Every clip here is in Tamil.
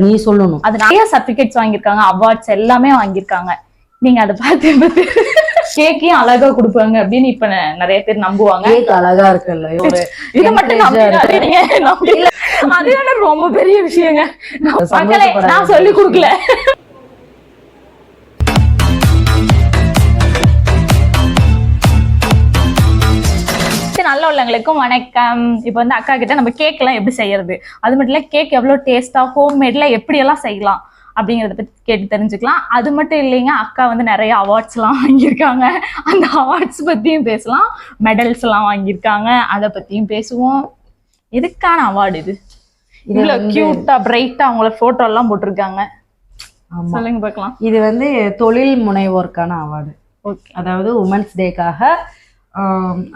நீ சொல்லணும். அது நிறைய சர்டிபிகேட்ஸ் வாங்கியிருக்காங்க, அவார்ட்ஸ் எல்லாமே வாங்கியிருக்காங்க. நீங்க அதை பார்த்து கேக்கையும் அழகா கொடுப்பாங்க அப்படின்னு இப்ப நிறைய பேர் நம்புவாங்க. கேக் அழகா இருக்குல்ல, இதை மட்டும் அதுதான ரொம்ப பெரிய விஷயங்க. நான் சொல்லி கொடுக்கல. நல்ல உள்ளவங்களுக்கும் வணக்கம். இப்போ வந்து அக்கா கிட்ட நம்ம கேக் எல்லாம் எப்படி செய்யறது, அது மட்டும் இல்ல கேக் எவ்வளவு டேஸ்டா ஹோம்மேட்ல எப்படி எல்லாம் செய்யலாம் அப்படிங்கறத பத்தி கேட்டு தெரிஞ்சுக்கலாம். அது மட்டும் இல்லைங்க, அக்கா வந்து நிறைய அவார்ட்ஸ் எல்லாம் வாங்கியிருக்காங்க. அந்த அவார்ட்ஸ் பத்தியும் பேசலாம். மெடல்ஸ் எல்லாம் வாங்கியிருக்காங்க, அதை பத்தியும் பேசுவோம். எதுக்கான அவார்டு இது? இவ்வளவு கியூட்டா பிரைட்டா அவங்களோட போட்டோ எல்லாம் போட்டிருக்காங்க. சொல்லுங்க பார்க்கலாம். இது வந்து தொழில் முனைவோருக்கான அவார்டு. ஓகே. அதாவது உமன்ஸ் டேக்காக,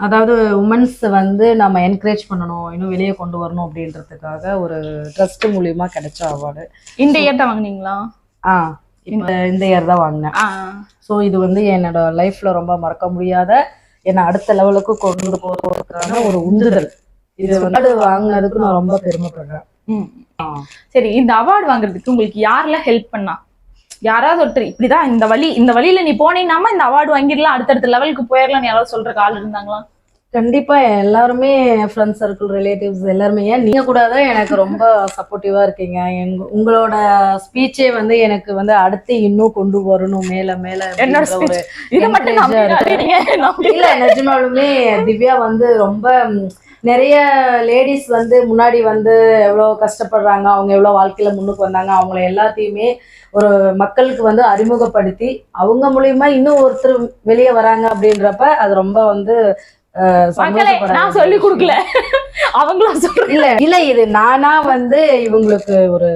அதாவது உமன்ஸ் வந்து நம்ம என்கரேஜ் பண்ணணும், இன்னும் வெளியே கொண்டு வரணும் அப்படின்றதுக்காக ஒரு ட்ரஸ்ட் மூலியமா கிடைச்ச அவார்டு. இந்த இயர் தான் வாங்கினீங்களா? இந்த இயர் தான் வாங்கினேன். ஸோ இது வந்து என்னோட லைஃப்ல ரொம்ப மறக்க முடியாத, என்னை அடுத்த லெவலுக்கு கொண்டு போறதுக்கான ஒரு உந்துதல். இது வந்து வாங்கினதுக்கு நான் ரொம்ப பெருமைப்படுறேன். சரி, இந்த அவார்டு வாங்குறதுக்கு உங்களுக்கு யாரெல்லாம் ஹெல்ப் பண்ணா? யாராவது ஒருத்தர் இப்படிதான் இந்த வழியில நீ போனீங்கன்னா இந்த அவார்டு வாங்கிடலாம், அடுத்தடுத்த லெவலுக்கு போயிடலாம் யாராவது சொல்ற ஆள் இருந்தாங்களா? கண்டிப்பா எல்லாருமே, ஃப்ரெண்ட்ஸ் சர்க்கிள், ரிலேட்டிவ்ஸ் எல்லாருமே. நீங்க கூட தான் எனக்கு ரொம்ப சப்போர்ட்டிவா இருக்கீங்க. உங்களோட ஸ்பீச்சே வந்து எனக்கு வந்து அடுத்து இன்னும் கொண்டு வரணும், மேல மேல. இல்ல நிஜமாலுமே திவ்யா வந்து ரொம்ப நிறைய லேடிஸ் வந்து முன்னாடி வந்து எவ்வளவு கஷ்டப்படுறாங்க, அவங்க எவ்வளவு வாழ்க்கையில முன்னுக்கு வந்தாங்க, அவங்கள எல்லாத்தையுமே ஒரு மக்களுக்கு வந்து அறிமுகப்படுத்தி அவங்க மூலியமா இன்னும் ஒருத்தர் வெளியே வராங்க அப்படின்றப்ப அது ரொம்ப வந்து நான் சொல்லி கொடுக்கல, அவங்களா சொல்றேன். இல்ல இது நானா வந்து இவங்களுக்கு ஒரு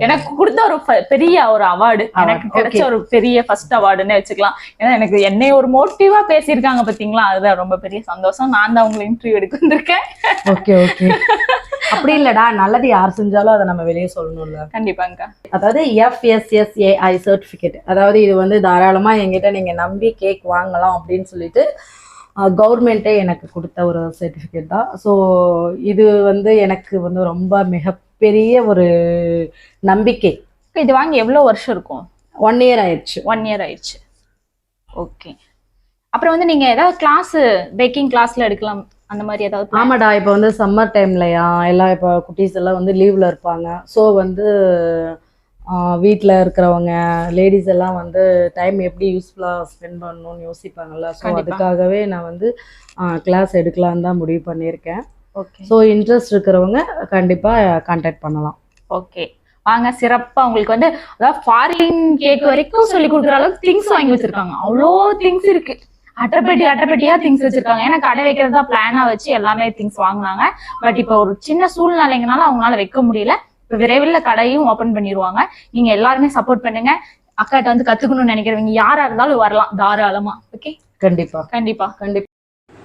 எனக்கு கொடுத்த ஒரு பெரிய ஒரு அவார்டு, எனக்கு கிடைச்ச ஒரு பெரிய ஃபர்ஸ்ட் அவார்டுன்னு வச்சுக்கலாம். ஏன்னா எனக்கு என்னை ஒரு மோட்டிவா பேசியிருக்காங்க பாத்தீங்களா, அதுதான் ரொம்ப பெரிய சந்தோஷம். நான் தான் உங்களை இன்டர்வியூ எடுக்க வந்திருக்கேன். Okay okay. அப்படி இல்லடா, நல்லது யார் செஞ்சாலும் அதை நம்ம வெளியே சொல்லணும்ல. கண்டிப்பாங்க. அதாவது FSSAI சர்டிபிகேட், அதாவது இது வந்து தாராளமா என்கிட்ட நீங்க நம்பி கேக் வாங்கலாம் அப்படின்னு சொல்லிட்டு கவர்மெண்ட்டே எனக்கு கொடுத்த ஒரு சர்டிஃபிகேட் தான். ஸோ இது வந்து எனக்கு வந்து ரொம்ப மிகப்பெரிய ஒரு நம்பிக்கை. இது வாங்கி எவ்வளோ வருஷம் இருக்கும்? 1 year ஆயிடுச்சு. 1 year ஆயிடுச்சு. ஓகே. அப்புறம் வந்து நீங்க ஏதாவது கிளாஸ், பேக்கிங் கிளாஸ்ல எடுக்கலாம் அந்த மாதிரி ஏதாவது? ஆமாடா, இப்போ வந்து சம்மர் டைம்லையா எல்லாம் இப்போ குட்டீஸ் எல்லாம் வந்து லீவ்ல இருப்பாங்க. ஸோ வந்து வீட்டில் இருக்கிறவங்க லேடிஸ் எல்லாம் வந்து டைம் எப்படி யூஸ்ஃபுல்லாக ஸ்பெண்ட் பண்ணணும்னு யோசிப்பாங்கல்ல. ஸோ அதுக்காகவே நான் வந்து கிளாஸ் எடுக்கலான்னு தான் முடிவு பண்ணியிருக்கேன். ஓகே. ஸோ இன்ட்ரெஸ்ட் இருக்கிறவங்க கண்டிப்பாக கான்டாக்ட் பண்ணலாம். ஓகே வாங்க. சிறப்பாக உங்களுக்கு வந்து அதாவது ஃபாரின் கேக் வரைக்கும் சொல்லி கொடுக்குற அளவுக்கு திங்ஸ் வாங்கி வச்சிருக்காங்க. அவ்வளோ திங்ஸ் இருக்கு, அட்டைப்பெட்டியா திங்ஸ் வச்சிருக்காங்க. ஏன்னா கடை வைக்கிறதா பிளானா வச்சு எல்லாமே திங்ஸ் வாங்கினாங்க. பட் இப்போ ஒரு சின்ன சூழ்நிலைங்கனால அவங்களால வைக்க முடியல. இப்ப விரைவில் கடையும் ஓபன் பண்ணிடுவாங்க. நீங்க எல்லாருமே சப்போர்ட் பண்ணுங்க. அக்காட்ட வந்து கத்துக்கணும்னு நினைக்கிறவங்க யாரா இருந்தாலும் வரலாம் தாராளமா. ஓகே. கண்டிப்பா கண்டிப்பா கண்டிப்பா.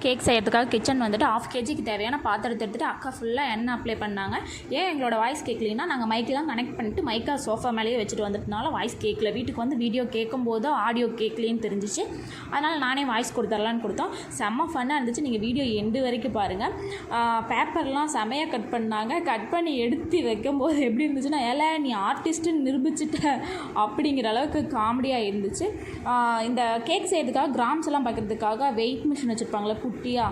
கேக் செய்யறதுக்காக கிச்சன் வந்துட்டு 1/2 kgக்கு தேவையான பாத்திரத்தை எடுத்துகிட்டு அக்கா ஃபுல்லாக எண்ணெய் அப்ளை பண்ணாங்க. ஏன் எங்களோட வாய்ஸ் கேட்கலன்னா, நாங்கள் மைக்கெலாம் கனெக்ட் பண்ணிட்டு மைக்கா சோஃபா மேலேயே வச்சுட்டு வந்துட்டனால வாய்ஸ் கேட்கல. வீட்டுக்கு வந்து வீடியோ கேட்கும் போது ஆடியோ கேட்கலேன்னு தெரிஞ்சிச்சு. அதனால் நானே வாய்ஸ் கொடுத்துடலான்னு கொடுத்தோம். செம்ம ஃபன்னாக இருந்துச்சு. நீங்கள் வீடியோ எண்டு வரைக்கும் பாருங்கள். பேப்பர்லாம் செமையாக கட் பண்ணாங்க. கட் பண்ணி எடுத்து வைக்கும்போது எப்படி இருந்துச்சுன்னா, ஏல நீ ஆர்டிஸ்ட்டுன்னு நிரூபிச்சிட்ட அப்படிங்கிற அளவுக்கு காமெடியாக இருந்துச்சு. இந்த கேக் செய்யறதுக்காக கிராம்ஸ் எல்லாம் பார்க்குறதுக்காக வெயிட் மிஷின் வச்சுருப்பாங்களே குட்டியா,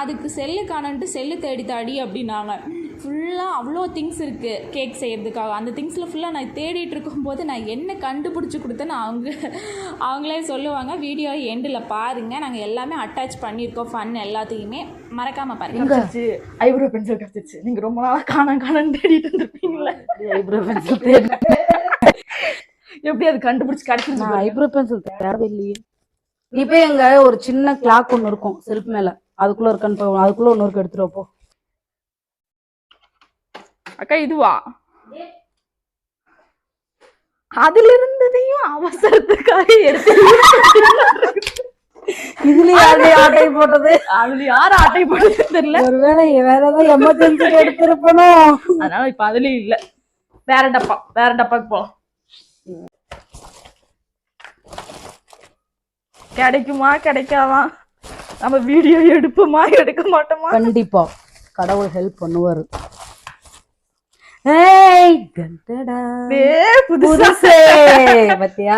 அதுக்கு செல்லு காணன்ட்டு செல்லு தேடி அப்படின்னாங்க. ஃபுல்லாக அவ்வளோ திங்ஸ் இருக்குது கேக் செய்கிறதுக்காக. அந்த திங்ஸில் ஃபுல்லாக நான் தேடிட்டு இருக்கும்போது நான் என்ன கண்டுபிடிச்சி கொடுத்தேன்னு அவங்களே சொல்லுவாங்க. வீடியோ எண்டில் பாருங்கள். நாங்கள் எல்லாமே அட்டாச் பண்ணியிருக்கோம், ஃபன் எல்லாத்தையுமே மறக்காமல் பாருங்க. ஐப்ரோ பென்சில் கிடச்சிருச்சு. நீங்கள் ரொம்ப நாளாக காணான்னு தேடிட்டு இருந்திருப்பீங்களே. ஐப்ரோ பென்சில் எப்படி அது கண்டுபிடிச்சி கிடச்சிருச்சு? ஐப்ரோ பென்சில் தேவையில்லையே. இப்போ எங்க ஒரு சின்ன கிளாக் ஒன்று இருக்கும் செல்ஃப் மேல, அதுக்குள்ள இருக்கான்னு போவோம். அதுக்குள்ள ஒன்று எடுத்துட்டு போ. அக்கா இதுவா? அதுல இருந்ததையும் அவசரத்துக்காக எடுத்து இதுல யாரு ஆட்டை போட்டது? அதுல யாரு ஆட்டை போட்டது தெரியல. ஒருவேளை வேற ஏதாவது எமர்ஜென்சி எடுத்திருப்பணும். அதனால இப்ப அதுலயும் இல்ல, வேற டப்பாக்கு போலாம். கிடைக்குமா கிடைக்காதா, நம்ம வீடியோ எடுப்போமா எடுக்க மாட்டோமா? கண்டிப்பா கடவுள் ஹெல்ப் பண்ணுவாரு. ஏய் கண்டடா புதுசே பத்தியா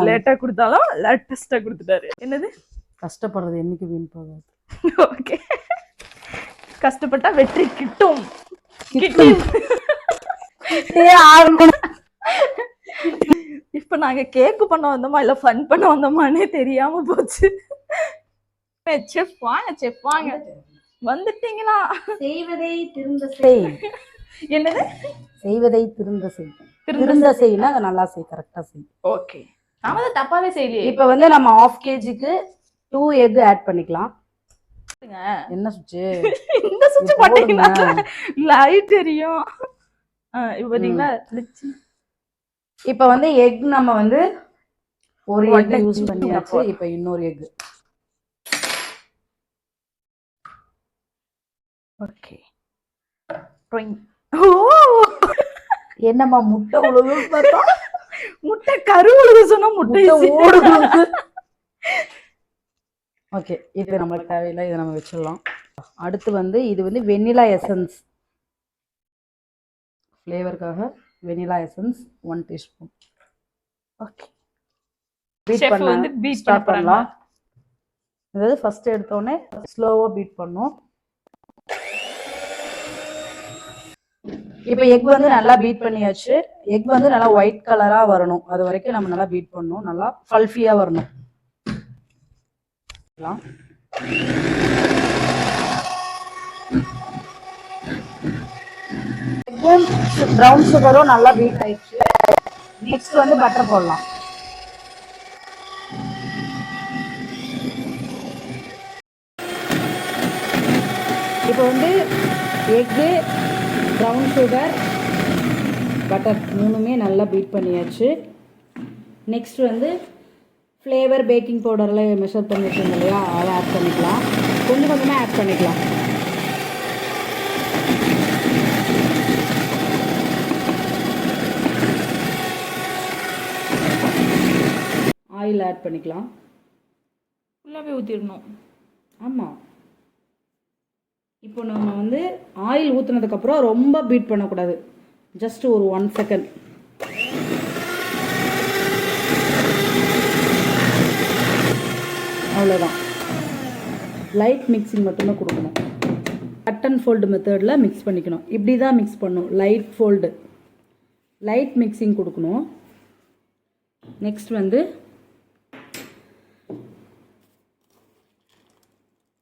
லேட்டா கொடுத்தாலும் லேட்டஸ்டா கொடுத்துட்டாரு. என்னது கஷ்டப்படுறது என்னைக்கு வீண் போகாது. ஓகே, கஷ்டப்பட்டா வெற்றி கிட்டும். இப்ப நாங்க கேக் பண்ண வந்தோமா இல்ல ஃபன் பண்ண வந்தோமானே தெரியாம போச்சு. செஃப் வாங்க, செஃப் வாங்க, வந்துட்டீங்களா? செய்வதை திருந்த செய். என்னது? செய்வதை திருந்த செய். திருந்த செய்யனா அதை நல்லா செய், கரெக்டா செய். ஓகே, நாம தான் தப்பாவே செய்யலையே. இப்ப வந்து நம்ம 1/2 kgக்கு 2 எக் ஆட் பண்ணிக்கலாம். என்ன சுவிட்ச்? இந்த சுவிட்ச் போட்டீங்களா? லைட் தெரியும். இப்போ பாத்தீங்களா? இப்ப வந்து எக் நம்ம வந்து ஒரு எக் யூஸ் பண்ணியாச்சு. இப்ப இன்னொரு எக். ஓகே. ஓ, என்னம்மா முட்டை உழுது பார்த்தா? முட்டை கரு உழுது சொன்னா முட்டை ஓடுது. ஓகே, இது நமக்கு தேவையில்லை, இதை நம்ம வச்சிடலாம். அடுத்து வந்து இது வந்து வெண்ணிலா எசன்ஸ், ஃப்ளேவருக்காக vanilla essence 1 teaspoon. Okay, beat chef வந்து பீட் ஸ்டார்ட் பண்ணலாம். அதாவது ஃபர்ஸ்ட் எடுத்த உடனே ஸ்லோவா பீட் பண்ணும். இப்போ எக் வந்து நல்லா பீட் பண்ணியாச்சு. எக் வந்து நல்லா ஒயிட் கலரா வரணும், அது வரைக்கும் நம்ம நல்லா பீட் பண்ணணும். நல்லா ஃபல்ஃபியா வரணும். ப்ரௌன் சுகரும் நல்லா பீட் ஆயிடுச்சு. நெக்ஸ்ட் வந்து பட்டர் போடலாம். இப்போ வந்து எக்கு, ப்ரௌன் சுகர், பட்டர் மூணுமே நல்லா பீட் பண்ணியாச்சு. நெக்ஸ்ட் வந்து ஃப்ளேவர் பேக்கிங் பவுடரில் மெஷர் பண்ணி வச்சுருந்தோம் இல்லையா, அதை ஆட் பண்ணிக்கலாம். கொஞ்சம் கொஞ்சமாக ஆட் பண்ணிக்கலாம். ஆயில் ஆட் பண்ணிக்கலாம். ஃபுல்லாகவே ஊற்றிடணும். ஆமாம், இப்போ நம்ம வந்து ஆயில் ஊற்றுனதுக்கப்புறம் ரொம்ப பீட் பண்ணக்கூடாது. ஜஸ்ட் ஒரு 1 செகண்ட். அவ்வளோதான். லைட் மிக்சிங் மட்டும்தான் கொடுக்கணும். கட் அண்ட் ஃபோல்டு மெத்தடில் மிக்ஸ் பண்ணிக்கணும். இப்படி தான் மிக்ஸ் பண்ணணும். லைட் ஃபோல்டு, லைட் மிக்சிங் கொடுக்கணும். நெக்ஸ்ட் வந்து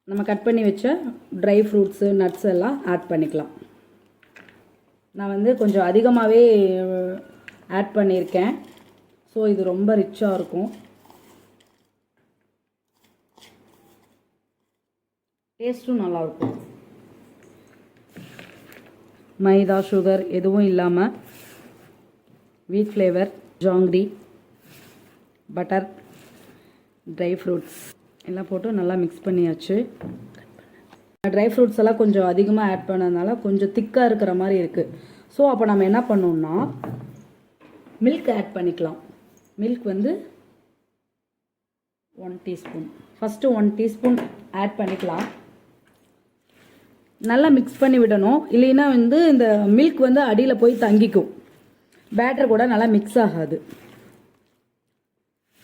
நம்ம கட் பண்ணி வச்ச ட்ரை ஃப்ரூட்ஸு, நட்ஸ் எல்லாம் ஆட் பண்ணிக்கலாம். நான் வந்து கொஞ்சம் அதிகமாகவே ஆட் பண்ணியிருக்கேன். ஸோ இது ரொம்ப ரிச்சாக இருக்கும். டேஸ்ட்டும் நல்லாயிருக்கும். மைதா, சுகர் எதுவும் இல்லாமல் வீட் flavour, jangiri, butter, dry fruits எல்லாம் போட்டு நல்லா மிக்ஸ் பண்ணியாச்சு. ட்ரை ஃப்ரூட்ஸ் எல்லாம் கொஞ்சம் அதிகமாக ஆட் பண்ணதுனால கொஞ்சம் திக்காக இருக்கிற மாதிரி இருக்குது. ஸோ அப்போ நம்ம என்ன பண்ணோம்னா மில்க் ஆட் பண்ணிக்கலாம். மில்க் வந்து 1 டீஸ்பூன். ஃபஸ்ட்டு 1 டீஸ்பூன் ஆட் பண்ணிக்கலாம். நல்லா மிக்ஸ் பண்ணி விடணும். இல்லைன்னா வந்து இந்த மில்க் வந்து அடியில் போய் தங்கிக்கும், பேட்டர் கூட நல்லா மிக்ஸ் ஆகாது.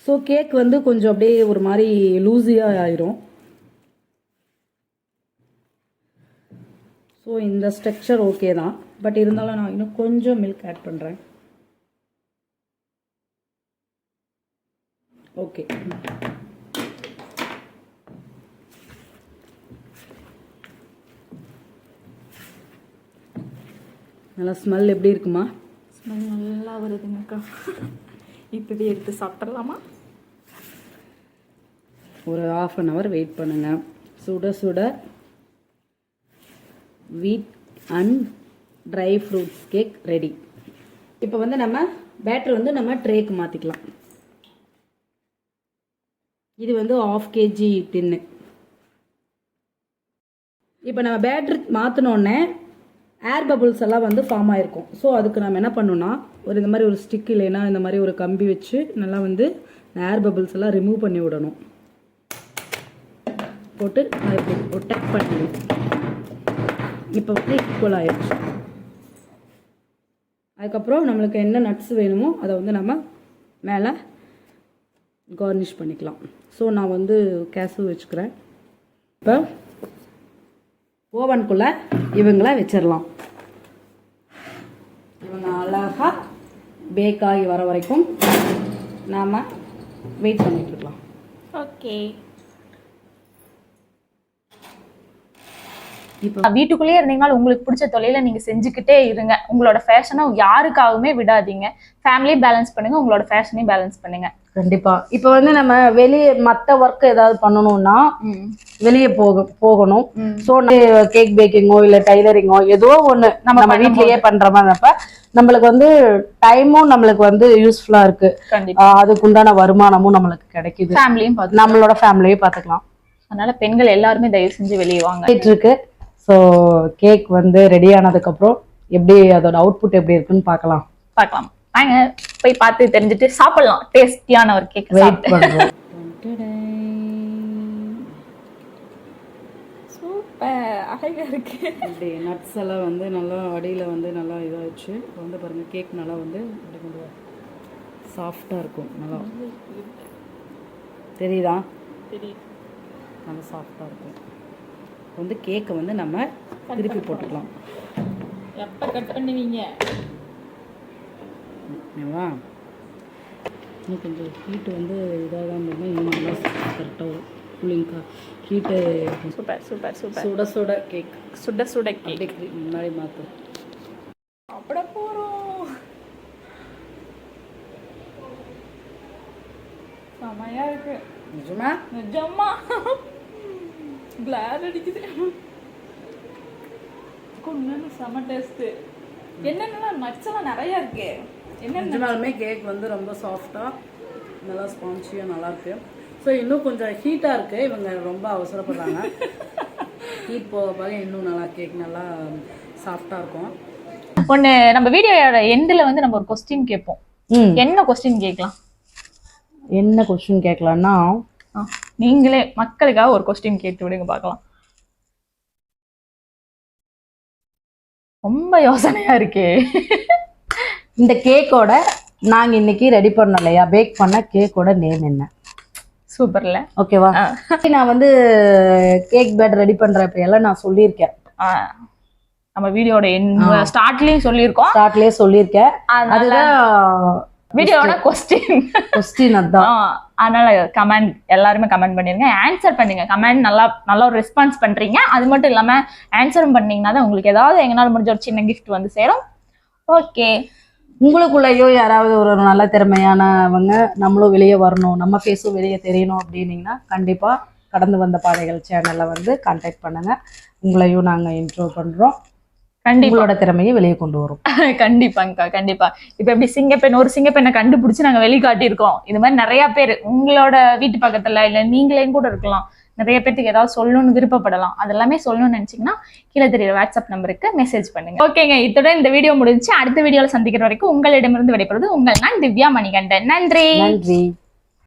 ஸோ கேக் வந்து கொஞ்சம் அப்படியே ஒரு மாதிரி லூஸியாக ஆயிரும். ஸோ இந்த ஸ்ட்ரக்சர் ஓகே தான். பட் இருந்தாலும் நான் இன்னும் கொஞ்சம் மில்க் ஆட் பண்ணுறேன். ஓகே, நல்லா ஸ்மெல் எப்படி இருக்குமா? ஸ்மெல் நல்லா வருதுங்கக்கா. இப்போவே எடுத்து சாப்பிட்றலாமா? ஒரு 1/2 hour வெயிட் பண்ணுங்கள். சுட சுட வீட் and dry fruits cake ready. இப்போ வந்து நம்ம பேட்டர் வந்து நம்ம ட்ரேக்கு மாற்றிக்கலாம். இது வந்து 1/2 kg டின்னு. இப்போ நம்ம பேட்டர் மாற்றினோடனே ஏர் பபுள்ஸ் எல்லாம் வந்து ஃபார்ம் ஆகிருக்கும். ஸோ அதுக்கு நம்ம என்ன பண்ணோன்னா ஒரு இந்த மாதிரி ஒரு ஸ்டிக் இல்லைன்னா இந்த மாதிரி ஒரு கம்பி வச்சு நல்லா வந்து ஏர் பபுள்ஸ் எல்லாம் ரிமூவ் பண்ணி விடணும். போட்டு இப்படி டக் பண்ணி இப்போ வந்து ஈக்குவல் ஆயிடுச்சு. அதுக்கப்புறம் நம்மளுக்கு என்ன நட்ஸ் வேணுமோ அதை வந்து நம்ம மேலே கார்னிஷ் பண்ணிக்கலாம். ஸோ நான் வந்து கேசு வச்சுக்கிறேன். இப்போ ஓவனுக்குள்ளே இவங்கள வச்சிடலாம். இவங்க அழகாக பேக் ஆகி வர வரைக்கும் நாம் வெயிட் பண்ணிட்டு இருக்கலாம். ஓகே. இப்போ வீட்டுக்குள்ளேயே இருந்தீங்கன்னா உங்களுக்கு பிடிச்ச தொழிலை நீங்க செஞ்சுக்கிட்டே இருங்க. உங்களோட ஃபேஷனை யாருக்காகவுமே விடாதீங்க. ஃபேமிலி பேலன்ஸ் பண்ணுங்க, உங்களோட ஃபேஷனையும் பேலன்ஸ் பண்ணுங்க. கண்டிப்பா. இப்போ வந்து நம்ம வெளியே மற்ற ஒர்க் ஏதாவது பண்ணணும்னா வெளியே போகணும். ஸோ கேக் பேக்கிங்கோ இல்லை டைலரிங்கோ ஏதோ ஒன்று நம்ம வீட்லயே பண்ற மாதிரிப்ப நம்மளுக்கு வந்து டைமும் நம்மளுக்கு வந்து யூஸ்ஃபுல்லா இருக்கு. அதுக்குண்டான வருமானமும் நம்மளுக்கு கிடைக்குது. ஃபேமிலியும் நம்மளோட ஃபேமிலியும் பார்த்துக்கலாம். அதனால பெண்கள் எல்லாருமே தயவு செஞ்சு வெளியே வாங்க இருக்கு. ஸோ கேக் வந்து ரெடி ஆனதுக்கப்புறம் எப்படி அதோட அவுட்புட் எப்படி இருக்குன்னு பார்க்கலாம். வாங்க போய் பார்த்து தெரிஞ்சுட்டு சாப்பிடலாம். டேஸ்டியான ஒரு கேக் வெயிட் பண்ணுறோம். சூப்பர், அழகா இருக்கு. இப்படி நட்ஸ் எல்லாம் வந்து நல்லா அடியில் வந்து நல்லா இதாகிடுச்சு. இப்போ வந்து பாருங்கள் கேக் நல்லா வந்து அப்படி கொஞ்சம் சாஃப்டாக இருக்கும். நல்லா தெரியுதா? நல்லா சாஃப்டாக இருக்கும். வந்து கேக்கை வந்து நம்ம திருப்பி போட்டுக்கலாம். எப்போ கட் பண்ணுவீங்க? ஓகேவா? இன்னும் கொஞ்சம் ஹீட்டு வந்து இதாக தான் இருந்தால் இன்னும் நல்லா கரெக்டாக வரும். கூலிங்காக ஹீட்டு. Super super super. சுட சுட கேக். சுட சுட கேக் முன்னாடி மாற்று. அப்பட போகிறோம். செமையா இருக்கு. நிஜமா நிஜமா கிளாஸ் அடிக்குது. கொண்டு செம டேஸ்ட். என்னென்னலாம் நட்ஸ் எல்லாம் நிறைய இருக்கு. நிஜமாலுமே கேக் வந்து ரொம்ப சாஃப்டாக நல்லா ஸ்பான்சியாக நல்லாயிருக்கு. ஸோ இன்னும் கொஞ்சம் ஹீட்டாக இருக்குது. இவங்க ரொம்ப அவசரப்படுறாங்க. ஹீட் போக போக இன்னும் நல்லா கேக் நல்லா சாஃப்டாக இருக்கும். ஒன்று நம்ம வீடியோட எண்டில் வந்து நம்ம ஒரு கொஸ்டின் கேட்போம். என்ன கொஸ்டின் கேட்கலாம்? என்ன கொஸ்டின் கேட்கலான்னா நீங்களே மக்களுக்காக ஒரு கொஸ்டின் கேட்டு விடுங்க பார்க்கலாம். ரொம்ப யோசனையா இருக்கே. இந்த கேக்கோட நாங்க இன்னைக்கு ரெடி பண்ணோம் இல்லையா, பேக் பண்ண கேக்கோட நேம் என்ன? சூப்பர்ல. ஓகேவா? நான் வந்து கேக் பேட் ரெடி பண்றப்ப எல்லாம் நான் சொல்லியிருக்கேன். நம்ம வீடியோட ஸ்டார்ட்லயும் சொல்லியிருக்கேன். அதுதான் வீடியோட கொஸ்டின் அதான். அதனால கமெண்ட் எல்லாருமே கமெண்ட் பண்ணிருங்க, ஆன்சர் பண்ணுங்க. கமெண்ட் நல்லா ஒரு ரெஸ்பான்ஸ் பண்றீங்க. அது மட்டும் இல்லாம ஆன்சரும் பண்ணீங்கன்னா தான் உங்களுக்கு ஏதாவது எங்களால் முடிஞ்ச ஒரு சின்ன கிஃப்ட் வந்து சேரும். ஓகே. உங்களுக்குள்ளேயோ யாராவது ஒரு நல்ல திறமையானவங்க நம்மளும் வெளியே வரணும், நம்ம ஃபேஸும் வெளியே தெரியணும் அப்படின்னீங்கன்னா கண்டிப்பா கடந்து வந்த பாதைகள் சேனல்ல வந்து கான்டாக்ட் பண்ணுங்க. உங்களையும் நாங்க இன்ட்ரோ பண்றோம். உங்களோட திறமையை வெளியே கொண்டு வரும். கண்டிப்பாங்கக்கா, கண்டிப்பா. இப்ப எப்படி ஒரு சிங்கப்பெண்ணை கண்டுபிடிச்சு நாங்க வெளிக்காட்டியிருக்கோம். இது மாதிரி நிறைய பேர் உங்களோட வீட்டு பக்கத்துல இல்ல நீங்களேயும் கூட இருக்கலாம், நிறைய பேருக்கு ஏதாவது சொல்லணும்னு விருப்பப்படலாம். அதெல்லாமே சொல்லணும்னு நினைச்சீங்கன்னா கீழே தெரியுற வாட்ஸ்அப் நம்பருக்கு மெசேஜ் பண்ணுங்க. ஓகேங்க, இத்துடன் இந்த வீடியோ முடிஞ்சு. அடுத்த வீடியோல சந்திக்கிற வரைக்கும் உங்களிடமிருந்து விடைபெறுவது உங்கள் நான் திவ்யா மணிகண்டன். நன்றி.